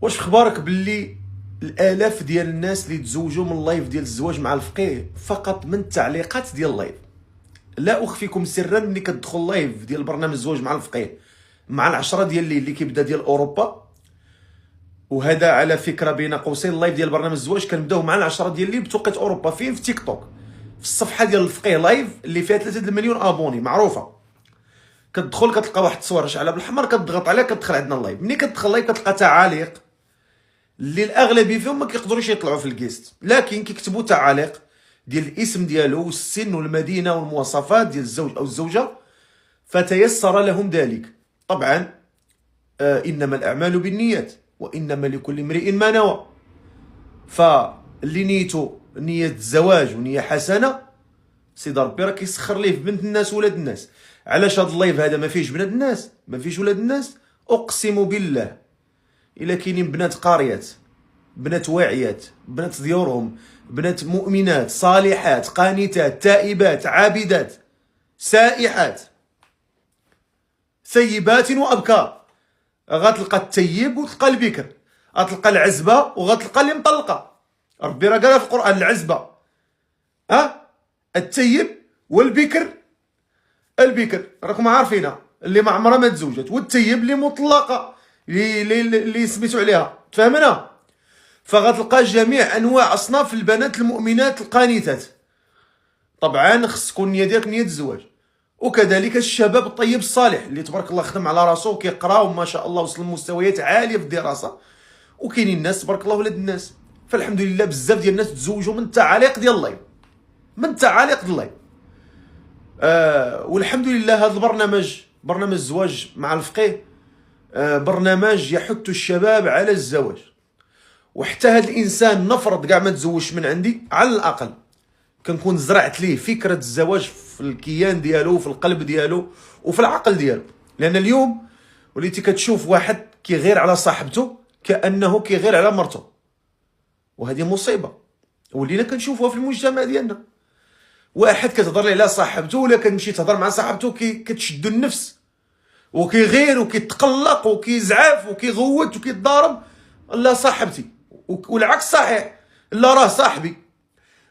واش في خبارك باللي الالاف ديال الناس اللي تزوجوا من اللايف ديال الزواج مع الفقيه فقط من التعليقات ديال اللايف؟ لا اخفيكم سرا، ملي كتدخل لايف ديال برنامج الزواج مع الفقيه مع العشرة ديال الليل اللي كيبدا ديال اوروبا، وهذا على فكره بين قوسين اللايف ديال برنامج الزواج كنبداو مع العشرة ديال الليل بتوقيت اوروبا، فين؟ في تيك توك، في الصفحه ديال الفقيه لايف اللي فيها 3 مليون ابوني معروفه. كتدخل كتلقى واحد التصويره شعله بالاحمر، كتضغط عليها كتدخل عندنا اللايف. ملي كتدخل اللايف كتلقى تعاليق اللي الاغلبيه فيهم ما كيقدروش يطلعوا في الكيست، لكن كيكتبوا تعاليق ديال الاسم ديالو والسن والمدينه والمواصفات ديال الزوج او الزوجه، فتيسر لهم ذلك. طبعا انما الاعمال بالنيات وانما لكل امرئ ما نوى، فاللي نيته نيه الزواج ونيه حسنه سيدي ربي راه كيسخر ليه في بنت الناس وولاد الناس. علاش هذا اللايف هذا ما فيهش بنات الناس ما فيهش ولاد الناس؟ اقسم بالله الا كاينين بنات قاريات، بنات واعيات، بنات ديورهم، بنات مؤمنات صالحات قانتات تائبات عابدات سائحات ثيبات وابكار، غتلقى التيب وتلقى البكر، غتلقى العزبه وغتلقى اللي مطلقه. ربي راه قالها في القران العزبه، التيب والبكر. البكر راكم عارفينها اللي ما عمرها ما تزوجت، والتيب اللي مطلقه اللي سميتو عليها، تفهمنا؟ فغتلقى جميع انواع اصناف البنات المؤمنات القانتات. طبعا خص تكون النيه ديالك نيه الزواج، وكذلك الشباب الطيب الصالح اللي تبارك الله خدم على راسو وكيقرا وما شاء الله وصل لمستويات عاليه في الدراسه، وكاينين الناس تبارك الله ولاد الناس. فالحمد لله بزاف ديال الناس تزوجوا من التعاليق ديال اللايف، من التعاليق ديال اللايف. والحمد لله هذا البرنامج، برنامج الزواج مع الفقيه، برنامج يحث الشباب على الزواج. وحتى هذا الانسان نفرض كاع ما تزوجش من عندي، على الاقل كنكون زرعت ليه فكره الزواج في الكيان ديالو وفي القلب ديالو وفي العقل ديالو. لان اليوم وليتي كتشوف واحد كيغير على صاحبته كانه كيغير على مرته، وهذه مصيبه ولينا كنشوفوها في المجتمع ديالنا. واحد كتهضر ليه على صاحبته ولا كتمشي تهضر مع صاحبته كتشدو النفس وكيغير وكيتقلق وكيزعف وكيغوت وكيتضارب. لا صاحبتي، والعكس صحيح، لا راه صاحبي.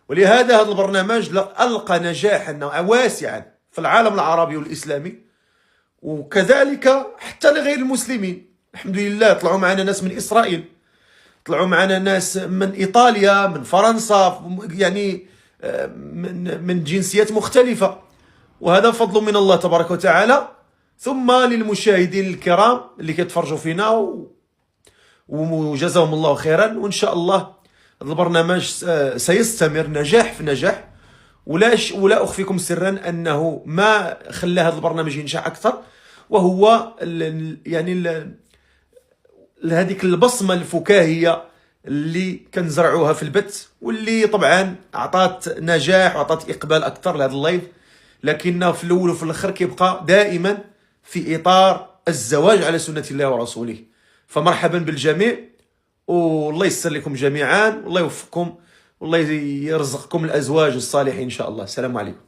ولهذا هذا البرنامج ألقى نجاحا واسعا في العالم العربي والإسلامي، وكذلك حتى لغير المسلمين. الحمد لله طلعوا معنا ناس من إسرائيل، طلعوا معنا ناس من إيطاليا، من فرنسا، يعني من جنسيات مختلفة، وهذا فضل من الله تبارك وتعالى. ثم للمشاهدين الكرام اللي كيتفرجوا فينا وجزاهم الله خيرا. وإن شاء الله هذا البرنامج سيستمر نجاح في نجاح، ولا أخفيكم سرا أنه ما خلى هذا البرنامج ينجح أكثر، وهو يعني هذيك البصمة الفكاهية اللي كنزرعوها في البث، واللي طبعا أعطت نجاح وأعطت إقبال أكثر لهذا اللايف، لكنه في الأول وفي الآخر كيبقى دائما في إطار الزواج على سنة الله ورسوله. فمرحبا بالجميع، والله يسر لكم جميعا، والله يوفقكم، والله يرزقكم الأزواج الصالحين إن شاء الله. السلام عليكم.